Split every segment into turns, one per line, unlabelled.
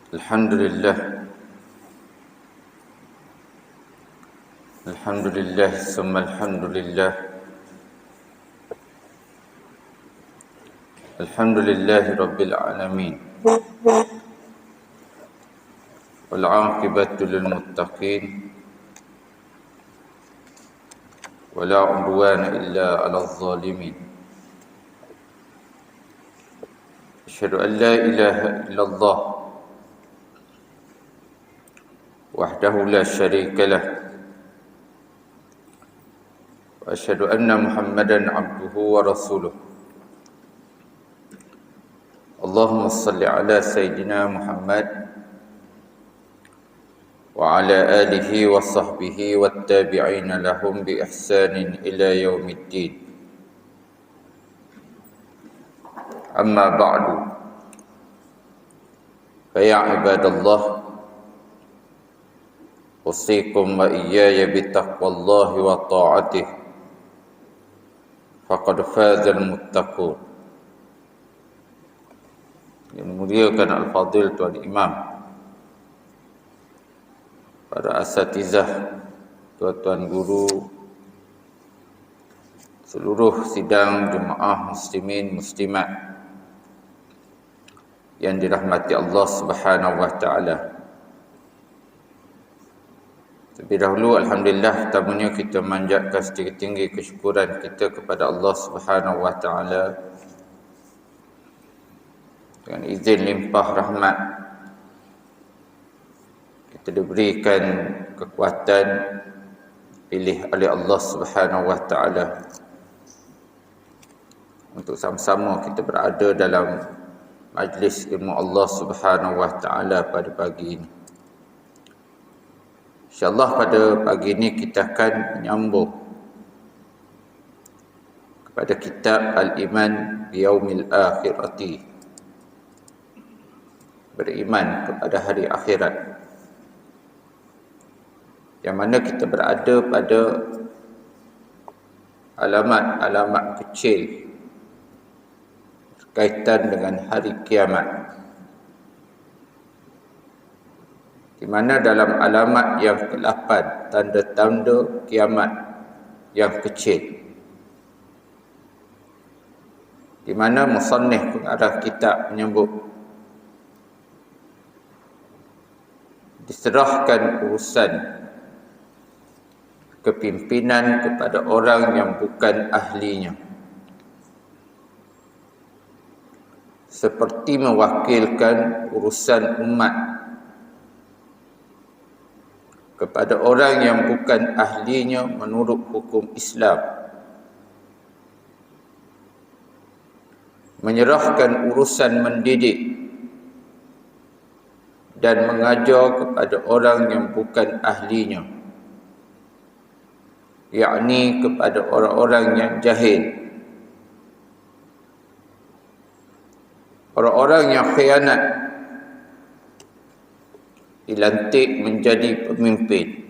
Alhamdulillah. Alhamdulillah summa alhamdulillah. Alhamdulillahi rabbil alamin. Wal 'aqibatu lil muttaqin. Wa la 'udwana illa 'alal zalimin. Asyhadu an la ilaha illallah wahdahu la syarika lah. Wa asyhadu anna Muhammadan 'abduhu wa rasuluh. Allahumma salli ala Sayyidina Muhammad wa ala alihi wa sahbihi wattabi'ina lahum bi ihsanin ila yaumiddin. Amma ba'du. Fa ya ibadallah, usikum wa iyaya bitaqwallahi wa ta'atih. Faqad fazal muttaqun. Yang dimuliakan Al-Fadhil Tuan Imam, para asatizah, tuan-tuan guru, seluruh sidang jemaah muslimin muslimat yang dirahmati Allah Subhanahu wa taala. Terlebih dahulu, alhamdulillah, pertamanya kita manjatkan setinggi-tinggi kesyukuran kita kepada Allah Subhanahu wa taala dengan izin limpah rahmat kita diberikan kekuatan pilih oleh Allah Subhanahu wa taala untuk sama-sama kita berada dalam majlis ilmu Allah Subhanahu wa taala pada pagi ini. InsyaAllah pada pagi ini kita akan menyambung kepada kitab Al-Iman Biyaumil Akhirati, beriman kepada hari akhirat, yang mana kita berada pada alamat-alamat kecil berkaitan dengan hari kiamat, di mana dalam alamat yang ke-8, tanda-tanda kiamat yang kecil, di mana musannif pengarah kitab menyebut diserahkan urusan kepimpinan kepada orang yang bukan ahlinya, seperti mewakilkan urusan umat kepada orang yang bukan ahlinya menurut hukum Islam, menyerahkan urusan mendidik dan mengajar kepada orang yang bukan ahlinya, yakni kepada orang-orang yang jahil, orang-orang yang khianat, dilantik menjadi pemimpin.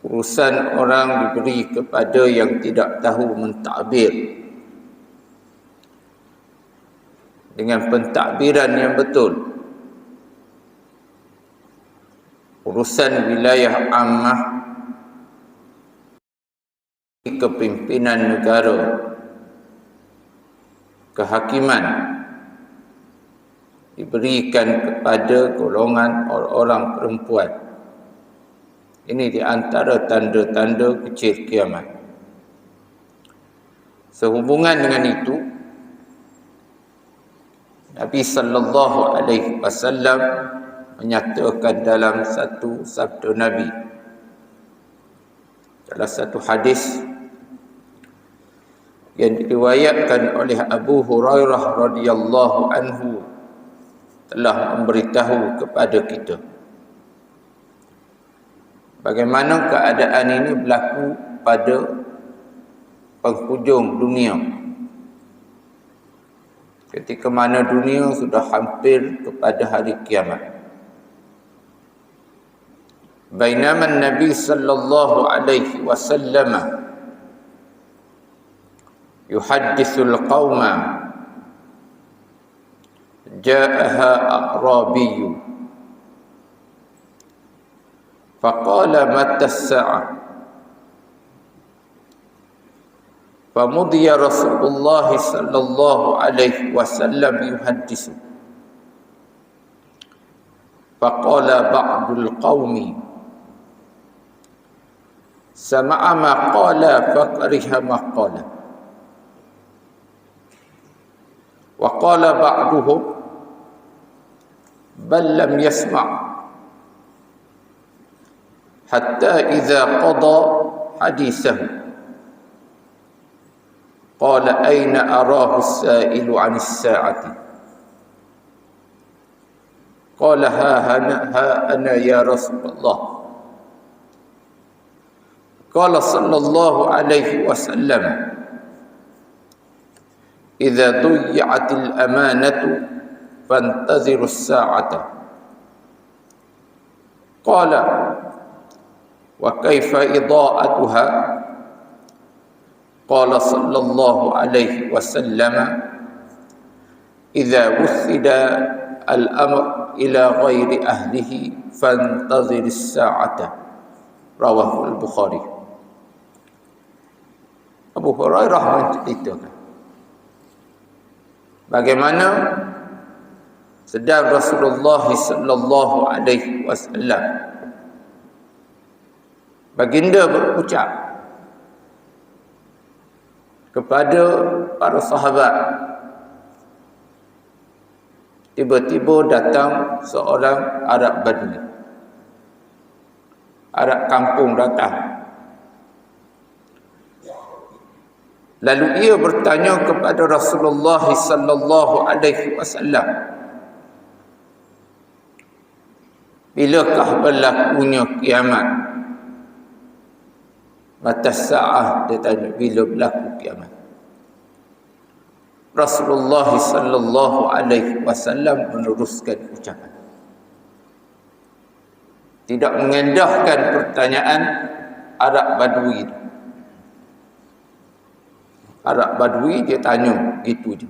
Urusan orang diberi kepada yang tidak tahu mentadbir dengan pentadbiran yang betul. Urusan wilayah ammah, kepimpinan negara, kehakiman diberikan kepada golongan orang-orang perempuan. Ini di antara tanda-tanda kecil kiamat. Sehubungan dengan itu, Nabi sallallahu alaihi wasallam menyatakan dalam satu sabda Nabi, dalam satu hadis yang diriwayatkan oleh Abu Hurairah radhiyallahu anhu, telah memberitahu kepada kita bagaimana keadaan ini berlaku pada penghujung dunia, ketika mana dunia sudah hampir kepada hari kiamat. Bainama Nabi sallallahu alaihi wasallam yuhadditsul qauma ja'aha a'rabiyyu faqala mata as-sa'ah famudiya Rasulullah sallallahu alaihi wasallam yuhaddisu faqala ba'dul qaumi sama'a ma qala fakariha ma qala wa qala ba'duhum bal lam yasma' hatta idza qada hadithahu qala aina arahu as-sa'ilu 'anis sa'ati qala ha ana ya Rasulullah qala sallallahu alaihi wasallam idza duyya'atil amanatu fantaziru as-sa'ata qala wa kaifa idha'atuha qala sallallahu alaihi wasallam idza wuthida al-amr ila ghairi ahlihi fantazir as-sa'ata rawahu al-Bukhari. Abu Hurairah menceritakan bagaimana sedang Rasulullah sallallahu alaihi wasallam baginda berucap kepada para sahabat. Tiba-tiba datang seorang Arab Badui, Arab kampung datang. Lalu ia bertanya kepada Rasulullah sallallahu alaihi wasallam, bilakah berlakunya kiamat? Mata sa'ah, dia tanya, bila berlaku kiamat? Rasulullah sallallahu alaihi wasallam meneruskan ucapan, tidak mengendahkan pertanyaan Arab Badui. Arab Badui dia tanya gitu je.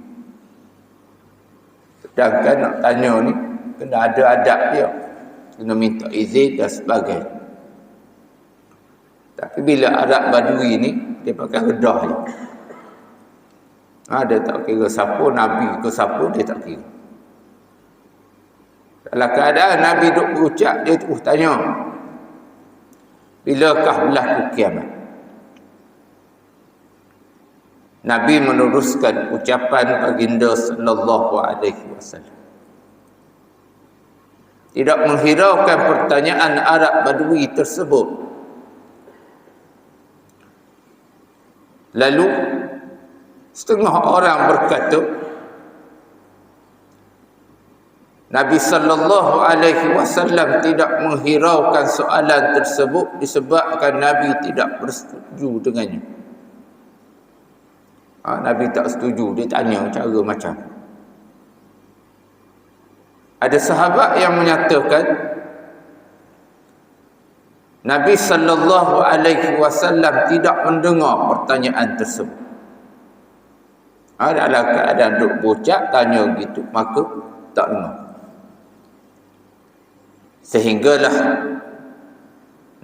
Sedangkan nak tanya ni kena ada adab dia, kena minta izin dan sebagainya. Tapi bila Arab Badui ni dia pakai redah je. Dia tak kira siapa Nabi ke siapa, dia tak kira. Dalam keadaan Nabi duk berucap, dia terus tanya, bilakah berlaku kiamat? Nabi meneruskan ucapan baginda sallallahu alaihi wasallam, tidak menghiraukan pertanyaan Arab Badui tersebut. Lalu setengah orang berkata, Nabi sallallahu alaihi wasallam tidak menghiraukan soalan tersebut disebabkan Nabi tidak bersetuju dengannya. Nabi tak setuju, dia tanya cara macam. Ada sahabat yang menyatakan Nabi sallallahu alaihi wasallam tidak mendengar pertanyaan tersebut. Dalam keadaan duk bocak tanya gitu, maka tak dengar. Sehinggalah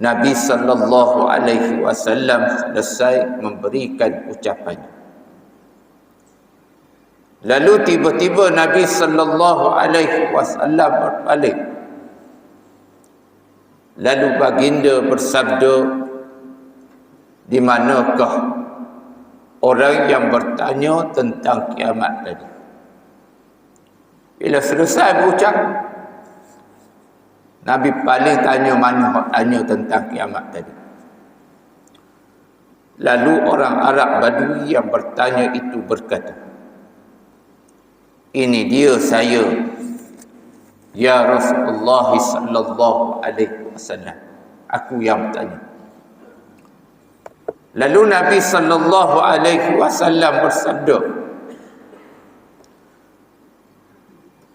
Nabi sallallahu alaihi wasallam selesai memberikan ucapannya. Lalu tiba-tiba Nabi sallallahu alaihi wasallam berbalik. Lalu baginda bersabda, di manakah orang yang bertanya tentang kiamat tadi? Bila selesai berucap, Nabi paling tanya mana tanya tentang kiamat tadi. Lalu orang Arab Badui yang bertanya itu berkata, ini dia saya, ya Rasulullah sallallahu alaihi wasallam, aku yang bertanya. Lalu Nabi sallallahu alaihi wasallam bersabda,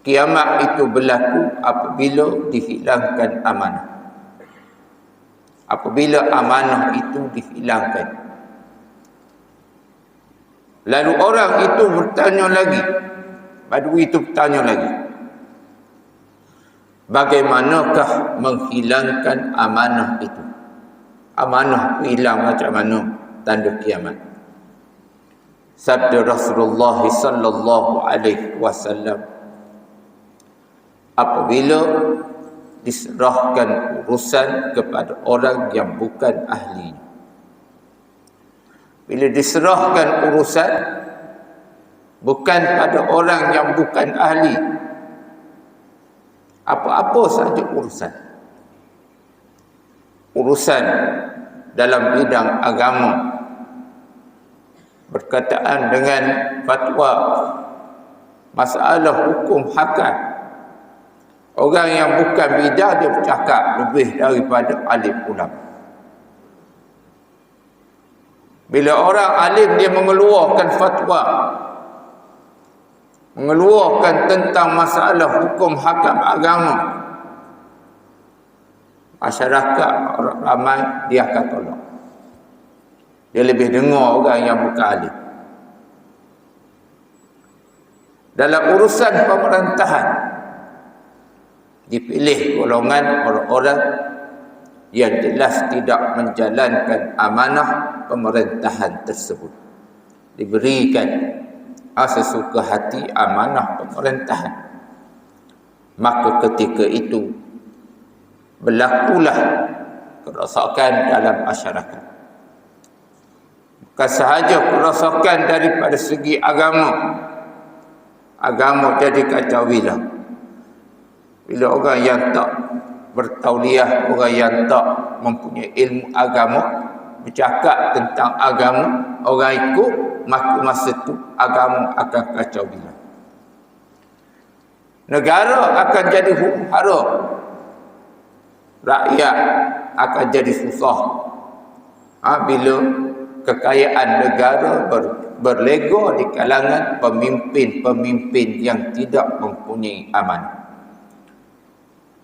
kiamat itu berlaku apabila dihilangkan amanah. Apabila amanah itu dihilangkan. Lalu orang itu bertanya lagi, Badui itu bertanya lagi, bagaimanakah menghilangkan amanah itu? Amanah hilang macam mana? Tanda kiamat. Sabda Rasulullah sallallahu alaihi wasallam, apabila diserahkan urusan kepada orang yang bukan ahli. Bila diserahkan urusan bukan pada orang yang bukan ahli, apa-apa saja urusan dalam bidang agama berkaitan dengan fatwa, masalah hukum hakam, orang yang bukan bidang dia bercakap lebih daripada alim ulama. Bila orang alim dia mengeluarkan fatwa, mengeluarkan tentang masalah hukum hakam agama, masyarakat orang ramai dia akan tolak. Dia lebih dengar orang yang bukan alim. Dalam urusan pemerintahan, dipilih golongan orang-orang yang jelas tidak menjalankan amanah pemerintahan tersebut. Diberikan sesuka hati amanah pemerintahan. Maka ketika itu berlakulah kerosakan dalam masyarakat. Bukan sahaja kerosakan daripada segi agama. Agama jadi kacau bila. Bila orang yang tak bertauliah, orang yang tak mempunyai ilmu agama, bercakap tentang agama, orang ikut, maka masa itu agama akan kacau bila. Negara akan jadi huru-hara. Rakyat akan jadi susah. Bila kekayaan negara berlego di kalangan pemimpin-pemimpin yang tidak mempunyai amanah.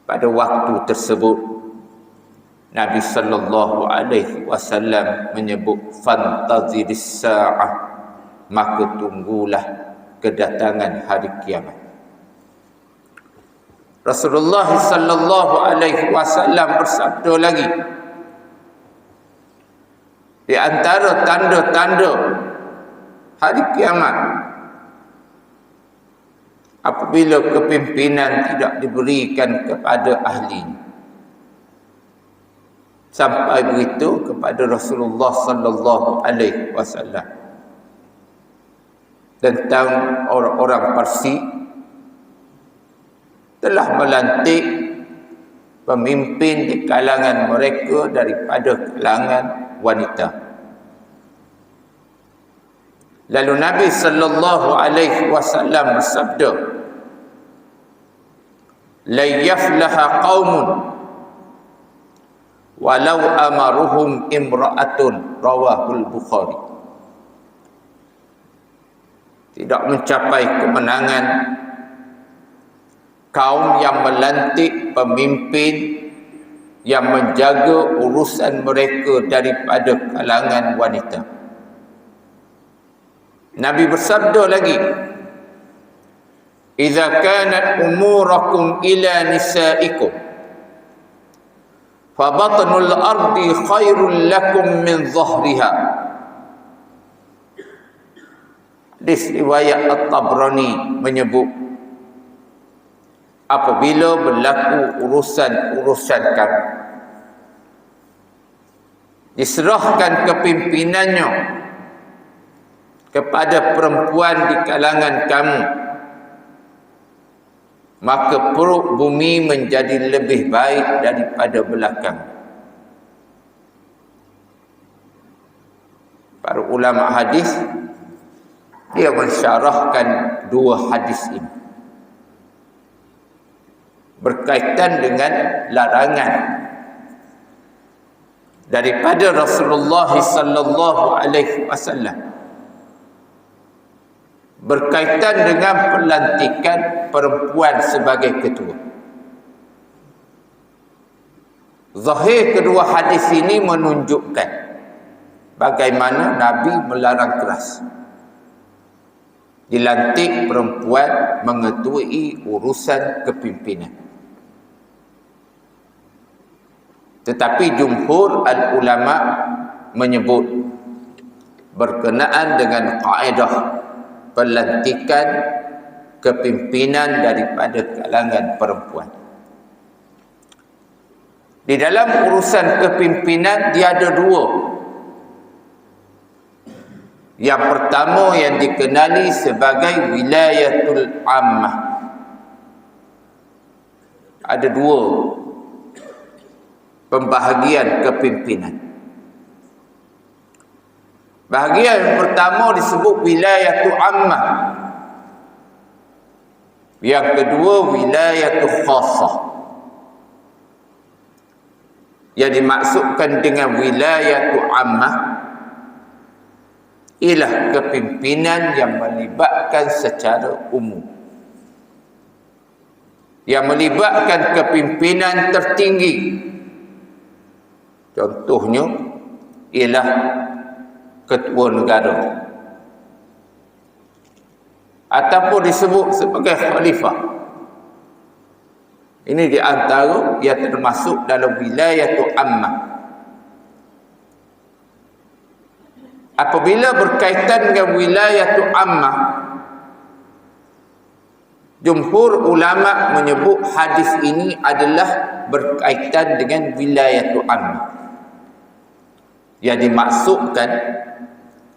Pada waktu tersebut Nabi sallallahu alaihi wasallam menyebut fantaziris sa'ah, maka tunggulah kedatangan hari kiamat. Rasulullah sallallahu alaihi wasallam bersabda lagi, di antara tanda-tanda hari kiamat, apabila kepimpinan tidak diberikan kepada ahli. Sampai begitu kepada Rasulullah sallallahu alaihi wasallam tentang orang-orang Parsi telah melantik pemimpin di kalangan mereka daripada kalangan wanita. Lalu Nabi sallallahu alaihi wasallam bersabda, la yaflaha qaumun walau amaruhum imra'atun, rawahul Bukhari. Tidak mencapai kemenangan kaum yang melantik pemimpin yang menjaga urusan mereka daripada kalangan wanita. Nabi bersabda lagi, idza kanat umurakum ila nisaikum fa batnul ardi khairul lakum min dhahriha. Hadis riwayat At-Tabrani menyebut, apabila berlaku urusan-urusan kamu, diserahkan kepimpinannya kepada perempuan di kalangan kamu, maka perut bumi menjadi lebih baik daripada belakang. Para ulama hadis dia mensyarahkan dua hadis ini berkaitan dengan larangan daripada Rasulullah sallallahu alaihi wasallam berkaitan dengan pelantikan perempuan sebagai ketua. Zahir kedua hadis ini menunjukkan bagaimana Nabi melarang keras. dilantik perempuan mengetuai urusan kepimpinan. Tetapi jumhur al-ulama menyebut berkenaan dengan kaedah pelantikan kepimpinan daripada kalangan perempuan. Di dalam urusan kepimpinan dia ada dua. Yang pertama yang dikenali sebagai wilayatul ammah. Ada dua pembahagian kepimpinan. Bahagian yang pertama disebut wilayatul ammah. Yang kedua wilayatul khassah. Yang dimaksudkan dengan wilayatul ammah ialah kepimpinan yang melibatkan secara umum, yang melibatkan kepimpinan tertinggi. Contohnya ialah ketua negara ataupun disebut sebagai khalifah. Ini di antara yang termasuk dalam wilayatul ammah. Apabila berkaitan dengan wilayatul ammah, jumhur ulama menyebut hadis ini adalah berkaitan dengan wilayatul ammah. Yang dimaksudkan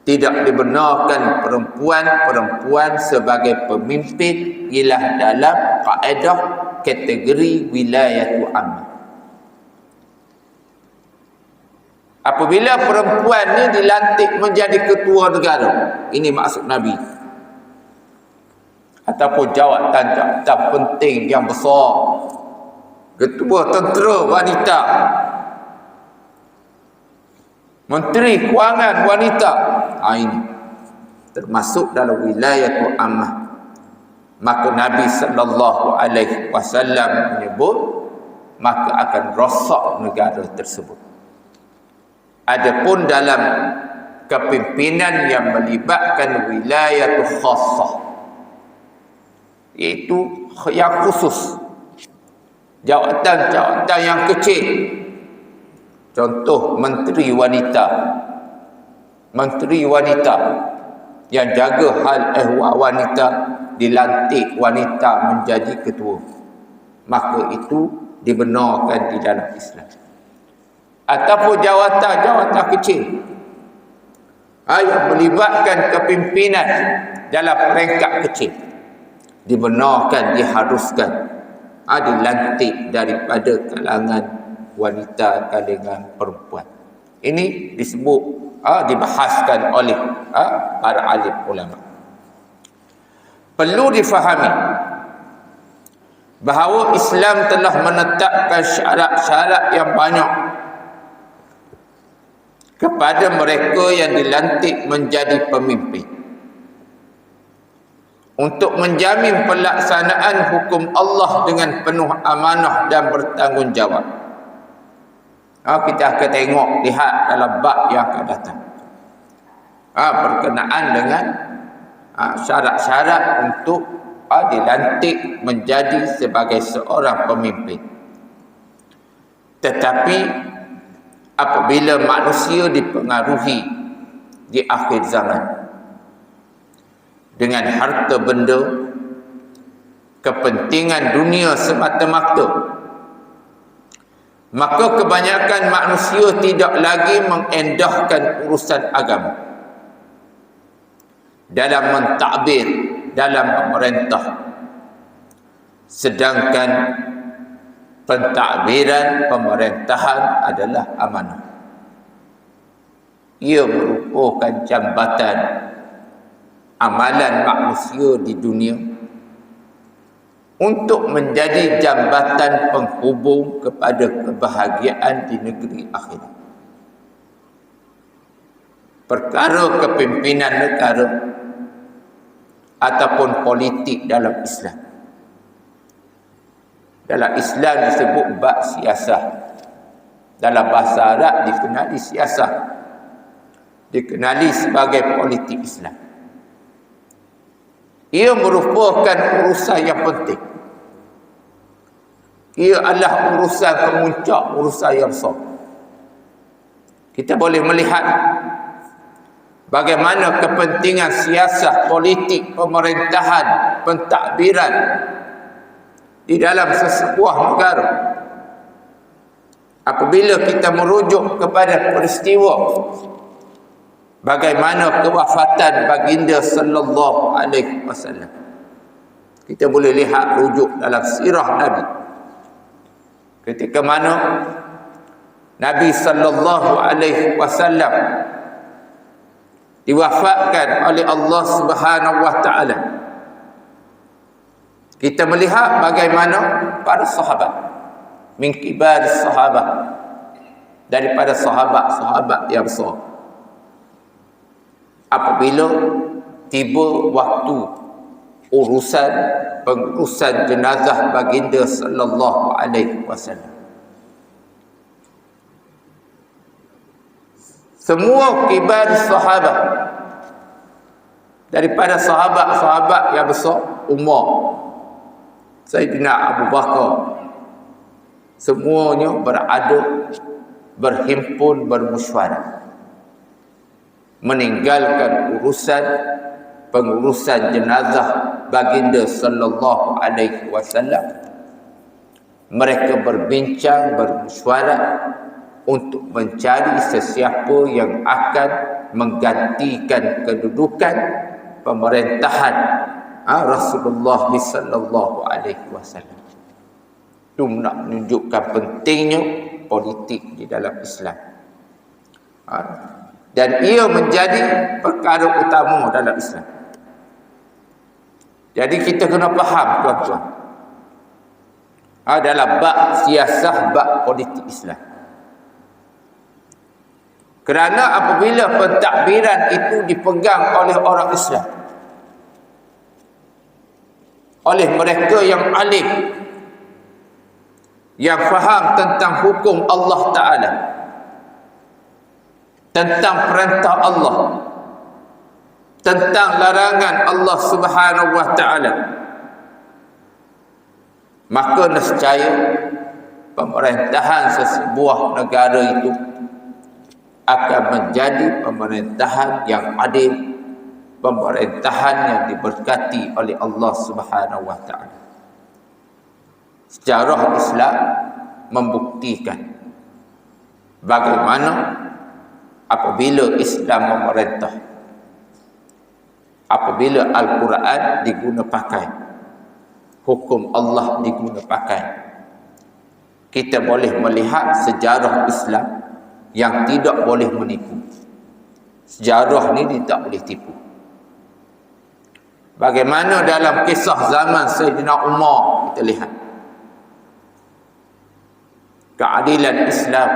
tidak dibenarkan perempuan sebagai pemimpin ialah dalam kaedah kategori wilayatul ammah. Apabila perempuan ni dilantik menjadi ketua negara, ini maksud Nabi, ataupun jawatan penting yang besar, ketua tentera wanita, menteri kewangan wanita, ini termasuk dalam wilayatul ammah. Maka Nabi sallallahu alaihi wasallam menyebut maka akan rosak negara tersebut. Adapun dalam kepimpinan yang melibatkan wilayatul khassah, iaitu yang khusus, jawatan-jawatan yang kecil. Contoh menteri wanita yang jaga hal ehwal wanita, dilantik wanita menjadi ketua, maka itu dibenarkan di dalam Islam. Ataupun jawatan-jawatan kecil yang melibatkan kepimpinan dalam peringkat kecil, dibenarkan, diharuskan dilantik daripada kalangan wanita, kalangan perempuan. Ini disebut dibahaskan oleh para alim ulama. Perlu difahami bahawa Islam telah menetapkan syarat-syarat yang banyak kepada mereka yang dilantik menjadi pemimpin untuk menjamin pelaksanaan hukum Allah dengan penuh amanah dan bertanggungjawab. Kita akan lihat dalam bab yang akan datang berkenaan dengan syarat-syarat untuk dilantik menjadi sebagai seorang pemimpin. Tetapi apabila manusia dipengaruhi di akhir zaman dengan harta benda, kepentingan dunia semata-mata, maka kebanyakan manusia tidak lagi mengendahkan urusan agama dalam mentadbir, dalam memerintah, sedangkan pentadbiran pemerintahan adalah amanah. Ia merupakan jambatan amalan manusia di dunia untuk menjadi jambatan penghubung kepada kebahagiaan di negeri akhirat. Perkara kepimpinan negara ataupun politik dalam Islam. Dalam Islam disebut bab siasah. Dalam bahasa Arab dikenali siasah, dikenali sebagai politik Islam. Ia merupakan urusan yang penting. Ia adalah urusan kemuncak, urusan yang besar. Kita boleh melihat bagaimana kepentingan siasat, politik, pemerintahan, pentadbiran di dalam sesebuah negara. Apabila kita merujuk kepada peristiwa bagaimana kewafatan baginda sallallahu alaihi wasallam, kita boleh lihat rujuk dalam sirah Nabi. Ketika mana Nabi sallallahu alaihi wasallam diwafatkan oleh Allah Subhanahu wa taala, kita melihat bagaimana para sahabat, min kibar sahabat, daripada sahabat-sahabat yang besar, apabila tiba waktu pengurusan jenazah baginda sallallahu alaihi wasallam, semua kibar sahabat, daripada sahabat-sahabat yang besar umur, Sayyidina Abu Bakar, semuanya berhimpun, bermusyawarah, meninggalkan pengurusan jenazah baginda sallallahu alaihi wasallam. Mereka berbincang, bermusyawarah untuk mencari sesiapa yang akan menggantikan kedudukan pemerintahan Rasulullah sallallahu alaihi wasallam. Itu nak menunjukkan pentingnya politik di dalam Islam. Dan ia menjadi perkara utama dalam Islam. Jadi kita kena faham, tuan-tuan, dalam bab siasah, bab politik Islam. Kerana apabila pentadbiran itu dipegang oleh orang Islam, oleh mereka yang alim, yang faham tentang hukum Allah Ta'ala, tentang perintah Allah, tentang larangan Allah Subhanahu wa Ta'ala, maka nescaya pemerintahan sesebuah negara itu akan menjadi pemerintahan yang adil, pemerintahan yang diberkati oleh Allah Subhanahu wa Ta'ala. Sejarah Islam membuktikan bagaimana apabila Islam memerintah, apabila Al-Quran diguna pakai, hukum Allah diguna pakai, kita boleh melihat sejarah Islam yang tidak boleh menipu. Sejarah ni tidak boleh tipu. Bagaimana dalam kisah zaman Sayyidina Umar, kita lihat keadilan Islam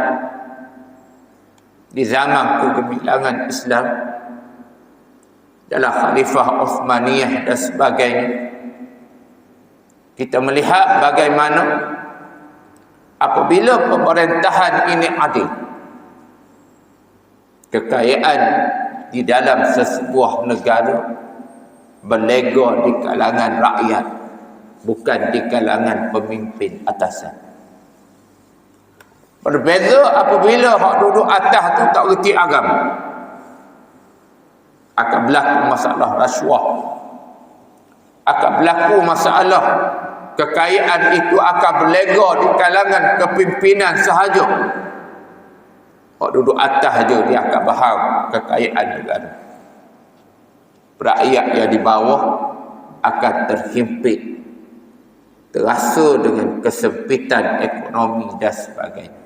di zaman kegemilangan Islam dalam Khalifah Uthmaniyah dan sebagainya. Kita melihat bagaimana apabila pemerintahan ini adil, kekayaan di dalam sesebuah negara berlega di kalangan rakyat, bukan di kalangan pemimpin atasan. Berbeza apabila hak duduk atas tu tak reti agama, akan berlaku masalah rasuah, akan berlaku masalah kekayaan itu akan berlega di kalangan kepimpinan sahaja. Hak duduk atas je dia akan faham kekayaan negara. Rakyat yang di bawah akan terhimpit, terasa dengan kesempitan ekonomi dan sebagainya.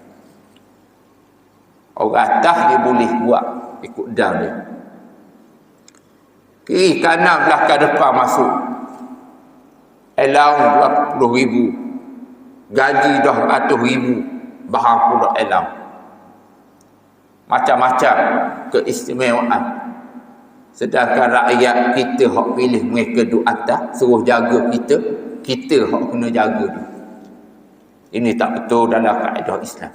Orang atas dia boleh buat ikut dam dia. Kiri kanan belakang depan masuk. Allowance 20,000, gaji dah 100,000, bahan pula allowance. Macam-macam keistimewaan. Sedangkan rakyat kita hak pilih mereka duduk atas, suruh jaga kita hak kena jaga dia. Ini tak betul dalam kaedah Islam.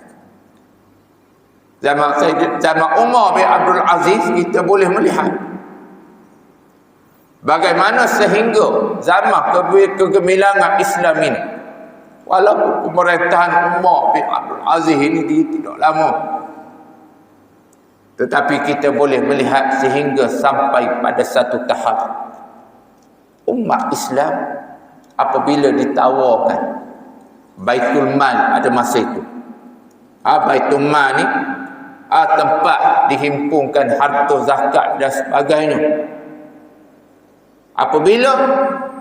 Zaman Umar bin Abdul Aziz, kita boleh melihat Bagaimana sehingga zaman kegemilangan Islam ini, walaupun pemerintahan Umar bin Abdul Aziz ini tidak lama, tetapi kita boleh melihat sehingga sampai pada satu tahap umat Islam apabila ditawarkan Baitul Mal pada masa itu. Baitul Mal ni tempat dihimpunkan harta zakat dan sebagainya. Apabila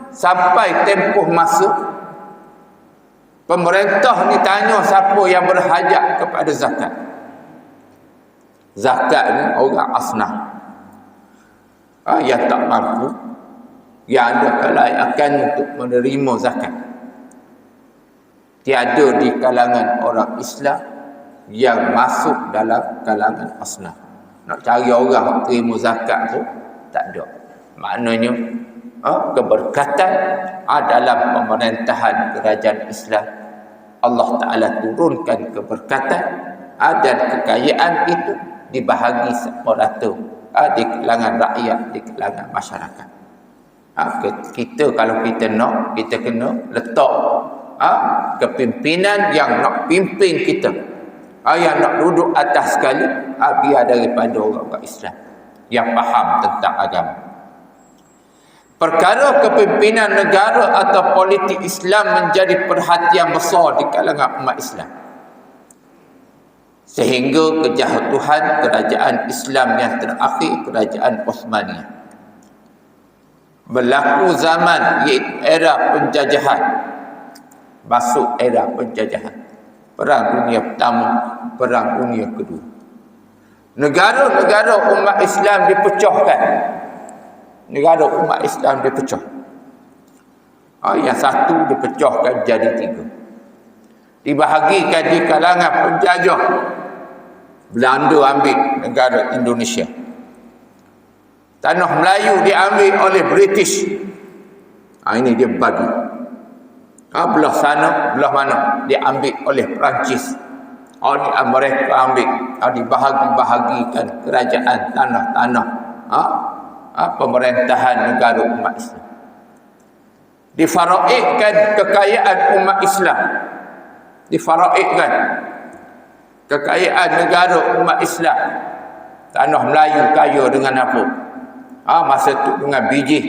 sampai tempoh masa pemerintah ni tanya siapa yang berhajat kepada zakat. Zakat ni orang asnaf, yang tak mampu, yang ada kelayakan untuk menerima zakat. Tiada di kalangan orang Islam yang masuk dalam kalangan asnaf. Nak cari orang terima zakat tu tak ada. Maknanya keberkatan dalam pemerintahan kerajaan Islam, Allah Ta'ala turunkan keberkatan dan kekayaan itu dibahagi semerata di kalangan rakyat, di kalangan masyarakat. Kita kalau kita nak, kita kena letak kepimpinan yang nak pimpin kita, yang nak duduk atas sekali, biar daripada orang-orang Islam yang faham tentang agama. Perkara kepimpinan negara atau politik Islam menjadi perhatian besar di kalangan umat Islam, sehingga kejatuhan kerajaan Islam yang terakhir, kerajaan Uthmaniyah. Berlaku zaman iaitu era penjajahan, masuk era penjajahan, Perang Dunia Pertama, Perang Dunia Kedua. Negara-negara umat Islam dipecahkan. Negara umat Islam dipecah. Yang satu dipecahkan jadi 3. Dibahagikan di kalangan penjajah. Belanda ambil negara Indonesia. Tanah Melayu diambil oleh British. Ini dia bagi. Belah sana, belah mana diambil oleh Perancis. Ini mereka ambil. Dibahagi-bahagikan kerajaan tanah-tanah pemerintahan negara umat Islam. Difaraidkan kekayaan umat Islam. Difaraidkan kekayaan negara umat Islam. Tanah Melayu kaya dengan apa? Masa itu dengan biji.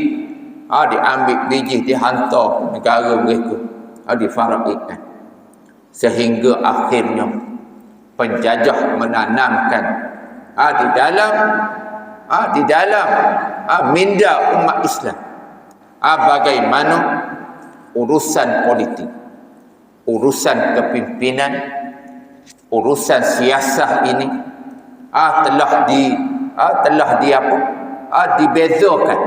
Diambil biji, dihantar ke negara mereka. Difaraidkan. Sehingga akhirnya penjajah menanamkan di dalam minda umat Islam bagaimana urusan politik, urusan kepimpinan, urusan siasah ini dibezakan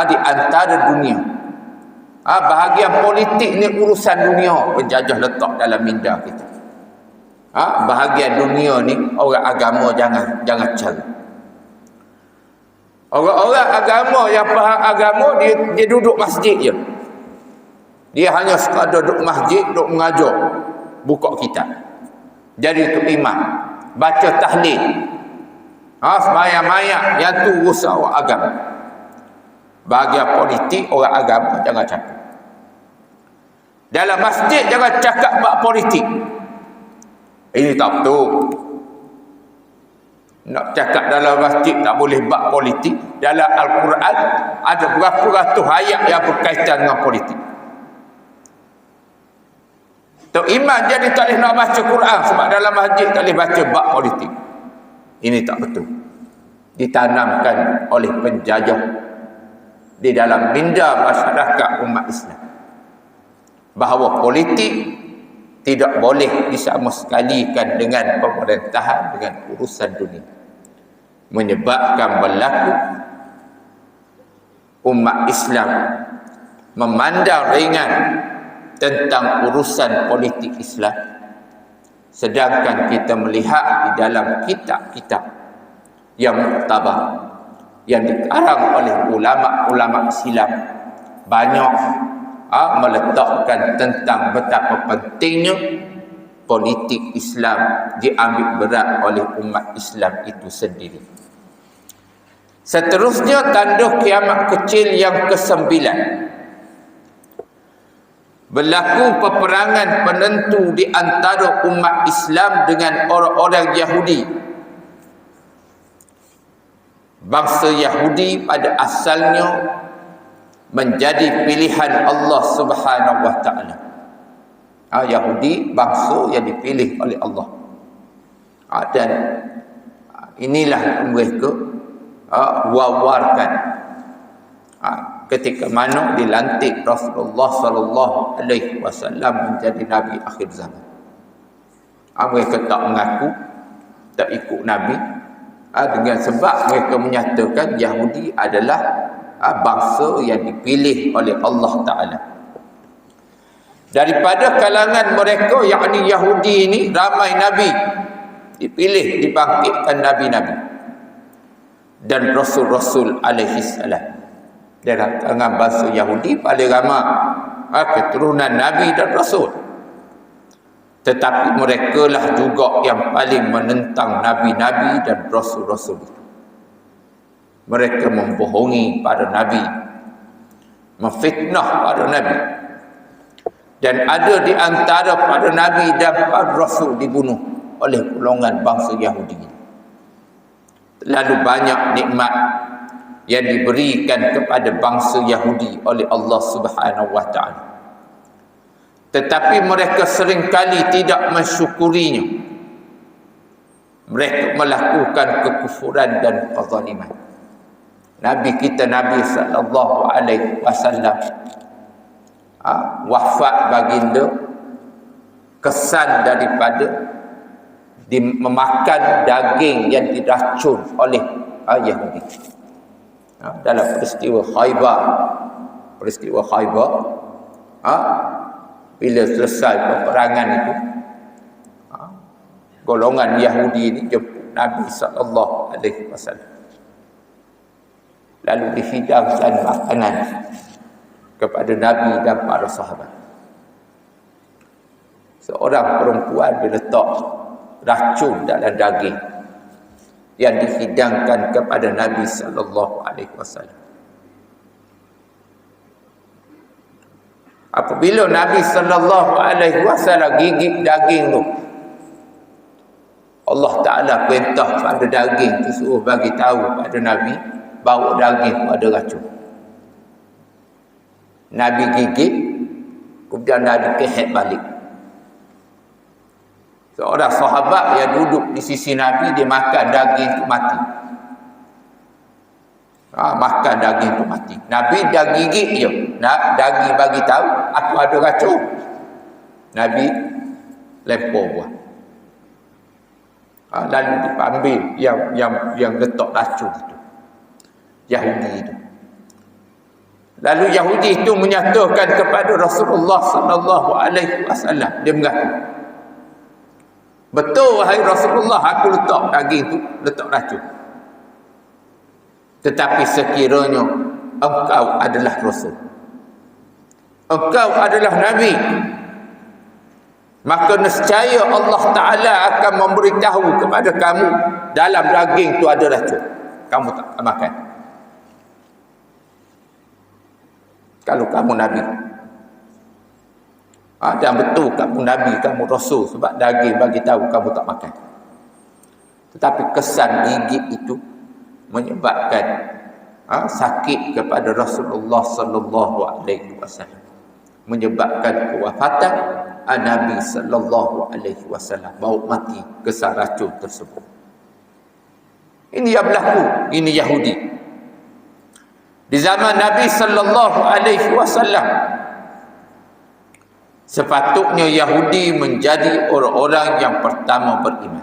di antara dunia. Bahagian politik ni urusan dunia, penjajah letak dalam minda kita. Bahagian dunia ni orang agama jangan cari. Orang-orang agama yang faham agama, dia duduk masjid je. Dia hanya sekadar duduk masjid, duduk mengajar, buka kitab. Jadi itu imam, baca tahlil. Sembahyang-mayang, yang tu urusan orang agama. Bahagian politik, orang agama jangan cakap. Dalam masjid jangan cakap bab politik. Ini tak betul. Nak cakap dalam masjid tak boleh bab politik. Dalam Al-Quran ada berapa ratus ayat yang berkaitan dengan politik. Tok Imam jadi tak boleh nak baca Quran sebab dalam masjid tak boleh baca bab politik. Ini tak betul. Ditanamkan oleh penjajah di dalam minda masyarakat umat Islam bahawa politik tidak boleh disama sekalikan dengan pemerintahan, dengan urusan dunia. Menyebabkan berlaku umat Islam memandang ringan tentang urusan politik Islam, sedangkan kita melihat di dalam kitab-kitab yang muktabar, yang dikarang oleh ulama-ulama silam, banyak meletakkan tentang betapa pentingnya politik Islam diambil berat oleh umat Islam itu sendiri. Seterusnya tanda kiamat kecil yang ke-9. Berlaku peperangan penentu di antara umat Islam dengan orang-orang Yahudi. Bangsa Yahudi pada asalnya menjadi pilihan Allah Subhanahu wa taala. Yahudi bangsa yang dipilih oleh Allah. Dan inilah mereka wawarkan ketika mana dilantik Rasulullah sallallahu alaihi wasallam menjadi nabi akhir zaman. Mereka tak mengaku, tak ikut nabi, dengan sebab mereka menyatakan Yahudi adalah bangsa yang dipilih oleh Allah Taala. Daripada kalangan mereka, yakni Yahudi ini, ramai nabi dipilih, dibangkitkan nabi-nabi dan rasul-rasul alaihi salam. Dalam kalangan bangsa Yahudi paling ramai keturunan nabi dan rasul. Tetapi mereka lah juga yang paling menentang nabi-nabi dan rasul-rasul itu. Mereka membohongi para nabi, memfitnah para nabi. Dan ada di antara para nabi dan para rasul dibunuh oleh golongan bangsa Yahudi. Terlalu banyak nikmat yang diberikan kepada bangsa Yahudi oleh Allah Subhanahu wa taala. Tetapi mereka seringkali tidak mensyukurinya. Mereka melakukan kekufuran dan kezaliman. Nabi kita Nabi sallallahu alaihi wasallam wafat baginda kesan daripada memakan daging yang diracun oleh Yahudi. Dalam peristiwa Khaybar, bila selesai peperangan itu, golongan Yahudi ini jemput Nabi sallallahu alaihi wasallam. Lalu dihidangkan makanan kepada Nabi dan para sahabat. Seorang perempuan diletak racun dalam daging yang dihidangkan kepada Nabi sallallahu alaihi wasallam. Apabila Nabi sallallahu alaihi wasallam gigit daging tu, Allah Taala perintah pada daging tu, suruh bagi tahu pada Nabi bahawa daging tu ada racun. Nabi gigit, kemudian Nabi kehet balik. Seorang sahabat yang duduk di sisi Nabi, dia makan daging tu mati. Makan daging tu mati. Nabi dah gigit je, daging bagi tahu aku ada racun. Nabi lempar buah. Lalu diambil yang letak racun itu, Yahudi itu. Lalu Yahudi itu menyatakan kepada Rasulullah sallallahu alaihi wasallam, dia mengaku, betul wahai Rasulullah, aku letak daging tu, letak racun. Tetapi sekiranya engkau adalah Rasul, engkau adalah Nabi, maka nescaya Allah Ta'ala akan memberitahu kepada kamu dalam daging tu ada racun. Kamu tak akan makan. Kalau kamu Nabi. Dan betul kamu Nabi, kamu Rasul, sebab daging bagi tahu kamu tak makan. Tetapi kesan gigit itu menyebabkan sakit kepada Rasulullah sallallahu alaihi wasallam, menyebabkan kewafatan Nabi sallallahu alaihi wasallam, bawa mati kesan racun tersebut. Ini yang berlaku, ini Yahudi di zaman Nabi sallallahu alaihi wasallam. Sepatutnya Yahudi menjadi orang-orang yang pertama beriman.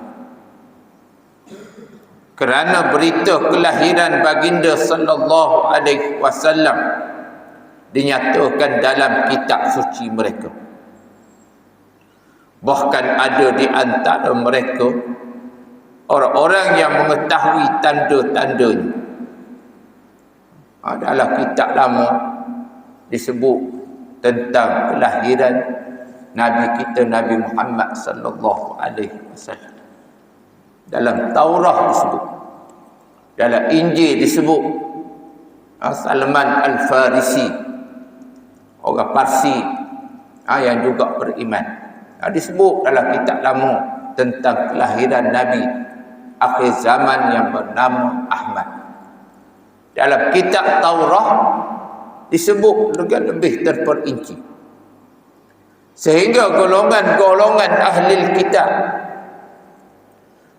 Kerana berita kelahiran baginda sallallahu alaihi wasallam dinyatakan dalam kitab suci mereka. Bahkan ada di antara mereka orang-orang yang mengetahui tanda-tandanya. Dalam kitab lama disebut tentang kelahiran Nabi kita Nabi Muhammad sallallahu alaihi wasallam. Dalam Taurat disebut Dalam Injil disebut Salman Al-Farisi, orang Parsi yang juga beriman. Disebut dalam kitab lama tentang kelahiran Nabi akhir zaman yang bernama Ahmad. Dalam kitab Taurat disebut dengan lebih terperinci. Sehingga golongan-golongan ahli kitab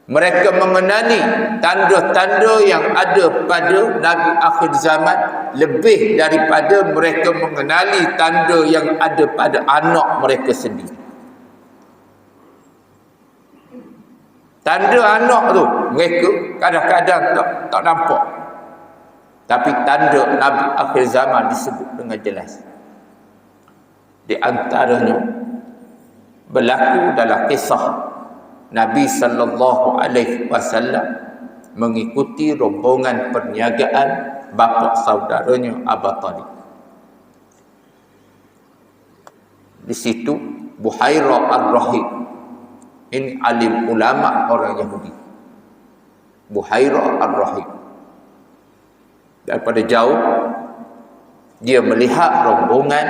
mereka mengenali tanda-tanda yang ada pada Nabi akhir zaman lebih daripada mereka mengenali tanda yang ada pada anak mereka sendiri. Tanda anak tu mereka kadang-kadang tak nampak. Tapi tanda Nabi akhir zaman disebut dengan jelas. Di antaranya berlaku dalam kisah Nabi sallallahu alaihi wasallam mengikuti rombongan perniagaan bapa saudaranya Abu Talib. Di situ Buhairah Ar-Rahib, ini alim ulama orang Yahudi. Buhairah Ar-Rahib, daripada jauh dia melihat rombongan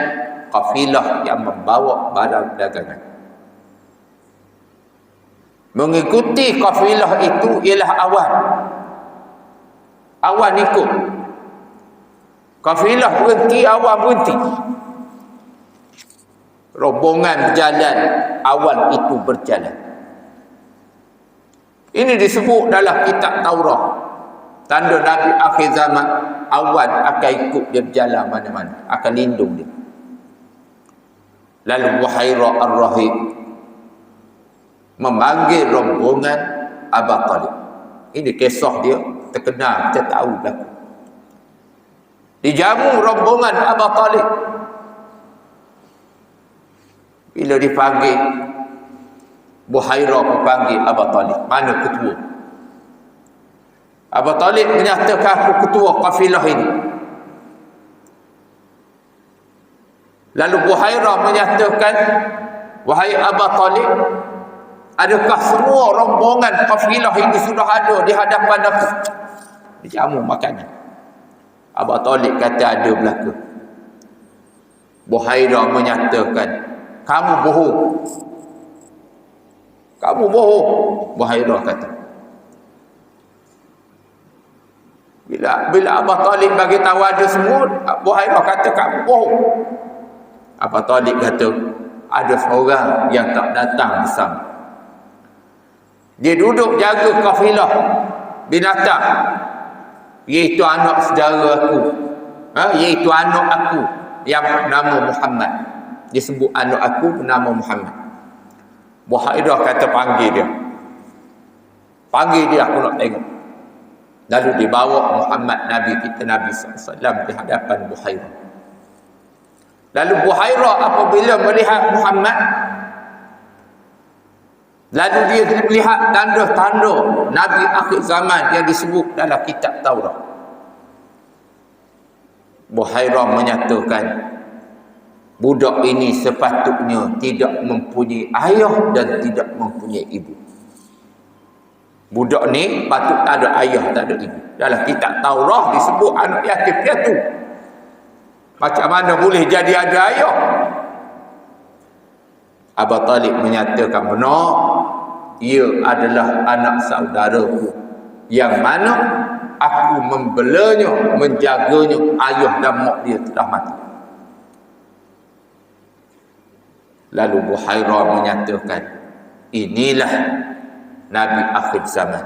kafilah yang membawa barang dagangan. Mengikuti kafilah itu ialah awan. Awan ikut. Kafilah berhenti, awan berhenti. Rombongan berjalan, awan itu berjalan. Ini disebut dalam kitab Taurat. Tanda Nabi akhir zaman, awan akan ikut dia berjalan mana-mana, akan lindung dia. Lalu Buhairah Ar-Rahib memanggil rombongan Abu Talib. Ini kisah dia terkenal, kita tahu berlaku. Dijamu rombongan Abu Talib. Bila dipanggil, Buhairah memanggil Abu Talib. Mana ketua? Abu Talib menyatakan, aku ketua kafilah ini. Lalu Buhairah menyatakan, wahai Abu Talib, adakah semua rombongan kafilah ini sudah ada di hadapan aku? Dijamu makanya. Abu Talib kata ada belaka. Buhairah menyatakan, kamu bohong. Kamu bohong, Buhairah kata. Bila Abu Talib bagi tahu ada semua, Buhairah kata kamu bohong. Abu Talib kata ada seorang yang tak datang bersama. Dia duduk jaga kafilah binatang, iaitu anak saudara aku, iaitu anak aku yang bernama Muhammad. Dia sebut anak aku bernama Muhammad. Buhairah kata panggil dia. Panggil dia, aku nak tengok. Lalu dibawa Muhammad Nabi kita Nabi SAW di hadapan Buhairah. Lalu Buhairah apabila melihat Muhammad, lalu dia melihat tanda-tanda Nabi akhir zaman yang disebut dalam kitab Taurat. Buhairah menyatakan, budak ini sepatutnya tidak mempunyai ayah dan tidak mempunyai ibu. Budak ni patut tak ada ayah, tak ada ibu. Dalam kitab Taurat disebut anak yatim piatu. Macam mana boleh jadi ada ayah? Abu Talib menyatakan benar, ia adalah anak saudaraku yang mana aku membelanya, menjaganya, ayah dan mak dia telah mati. Lalu Buhairah menyatakan, inilah Nabi akhir zaman.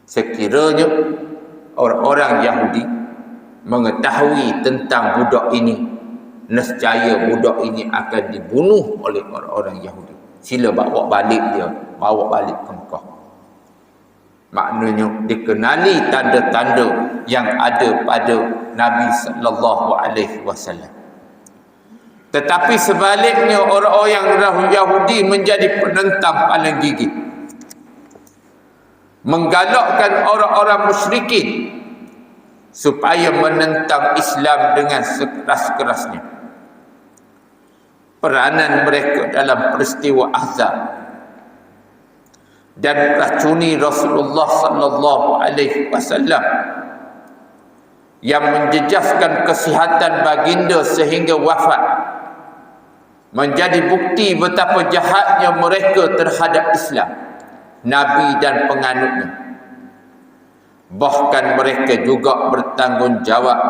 Sekiranya orang-orang Yahudi mengetahui tentang budak ini, nescaya budak ini akan dibunuh oleh orang-orang Yahudi. Sila bawa balik dia, bawa balik ke Mekah. Maknanya dikenali tanda-tanda yang ada pada Nabi sallallahu alaihi wasallam. Tetapi sebaliknya orang-orang Yahudi menjadi penentang paling gigih, menggalakkan orang-orang musyrikin supaya menentang Islam dengan sekeras-kerasnya. Peranan mereka dalam peristiwa Ahzab dan racuni Rasulullah sallallahu alaihi wasallam yang menjejaskan kesihatan baginda sehingga wafat, menjadi bukti betapa jahatnya mereka terhadap Islam, Nabi dan penganutnya. Bahkan mereka juga bertanggungjawab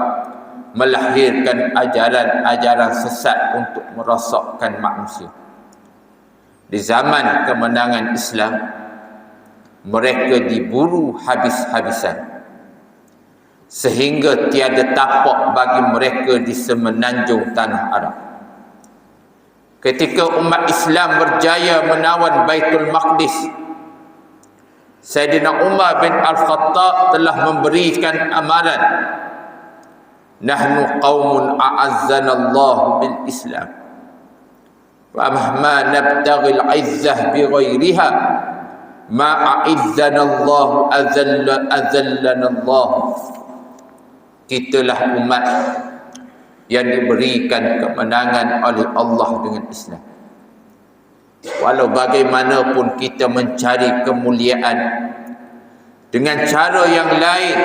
melahirkan ajaran-ajaran sesat untuk merosakkan manusia. Di zaman kemenangan Islam, mereka diburu habis-habisan, sehingga tiada tapak bagi mereka di semenanjung tanah Arab. Ketika umat Islam berjaya menawan Baitul Maqdis, Sayyidina Umar bin Al-Khattab telah memberikan amaran, nahnu qaumun a'azzanallahu bil Islam, wa mahma nabtaghil izzah bi ghairiha ma a'izzanallahu azallanallahu. Kitalah umat yang diberikan kemenangan oleh Allah dengan Islam. Walau bagaimanapun kita mencari kemuliaan dengan cara yang lain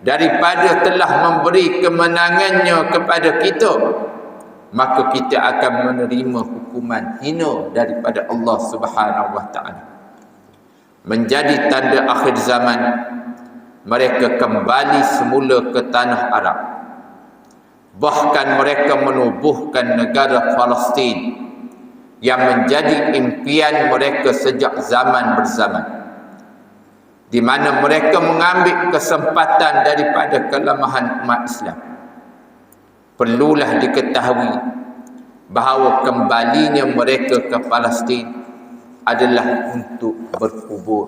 daripada telah memberi kemenangannya kepada kita, maka kita akan menerima hukuman hina daripada Allah Subhanahu wa taala. Menjadi tanda akhir zaman, mereka kembali semula ke tanah Arab. Bahkan mereka menubuhkan negara Palestin yang menjadi impian mereka sejak zaman berzaman, di mana mereka mengambil kesempatan daripada kelemahan umat Islam. Perlulah diketahui bahawa kembalinya mereka ke Palestin adalah untuk berkubur,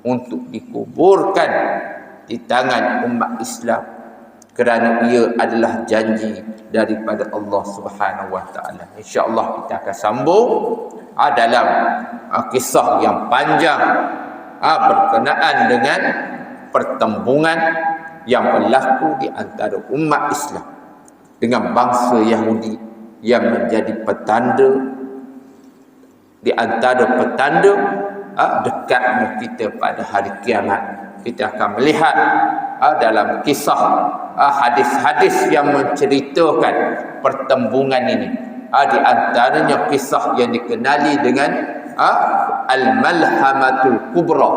untuk dikuburkan di tangan umat Islam, kerana ia adalah janji daripada Allah Subhanahu wa taala. Insya-Allah kita akan sambung dalam kisah yang panjang berkenaan dengan pertembungan yang berlaku di antara umat Islam dengan bangsa Yahudi, yang menjadi petanda di antara petanda dekatnya kita pada hari kiamat. Kita akan melihat dalam kisah hadis-hadis yang menceritakan pertembungan ini. Di antaranya kisah yang dikenali dengan Al-Malhamatul Kubra.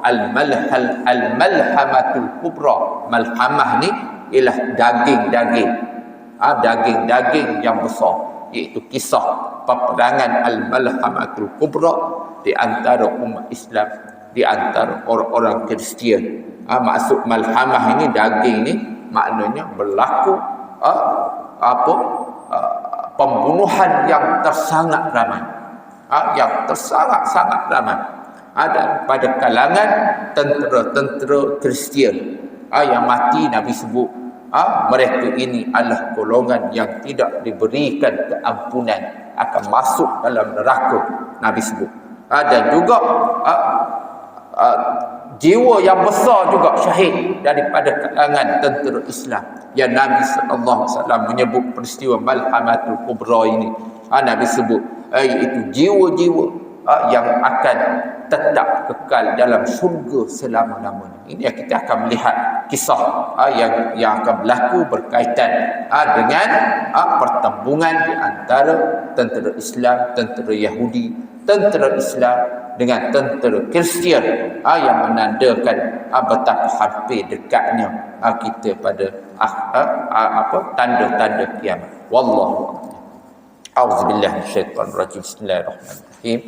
Al-Malhamatul Kubra. Malhamah ni ialah daging-daging. Daging-daging yang besar. Iaitu kisah peperangan Al-Malhamatul Kubra di antara umat Islam, di antara orang-orang Kristian. Maksud malhamah ini, daging ni, maknanya berlaku pembunuhan yang tersangat ramai, yang tersangat-sangat ramai pada kalangan tentera-tentera Kristian yang mati. Nabi sebut mereka ini adalah golongan yang tidak diberikan keampunan, akan masuk dalam neraka, Nabi sebut. Dan juga jiwa yang besar juga syahid daripada kalangan tentera Islam, yang Nabi SAW menyebut peristiwa Malhamatul Kubra ini. Nabi sebut iaitu jiwa-jiwa yang akan tetap kekal dalam syurga selama-lamanya. Ini yang kita akan melihat kisah yang akan berlaku berkaitan dengan pertembungan di antara tentera Islam, tentera Yahudi, tentera Islam dengan tentera Kristian, yang menandakan betapa hampir dekatnya kita pada tanda-tanda kiamat. Wallahu a'lam. A'udzubillahi minasyaitonir rajim. Bismillahirrahmanirrahim.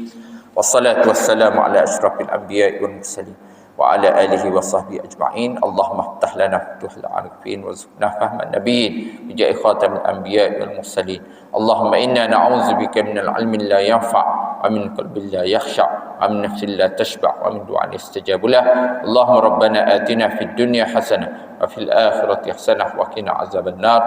Wassalatu wassalamu ala asyrafil anbiya'i wal mursalin wa ala alihi wa sahbihi ajma'in. Allahumma iftah lana futuhal arifin warzuqna fahman nabiyyin bi ja'i khatamil anbiya'i wal mursalin. Allahumma inna na'udzubika minal ilmi la yanfa' wa min qalbin la yakhsha' wa min nafsin la tashba' wa min du'an yastajabu lah. Allahumma rabbana atina fid dunya hasanah wa fil akhirati hasanah wa qina azabannar.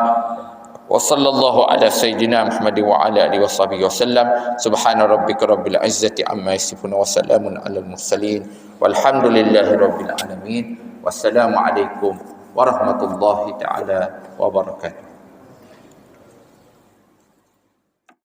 Wa sallallahu ala sayyidina Muhammad wa ala alihi wa sahbihi wasallam. Subhana rabbika rabbil izzati amma yasifun wa salamun alal mursalin walhamdulillahi rabbil alamin. Wassalamu alaikum warahmatullahi taala wabarakatuh.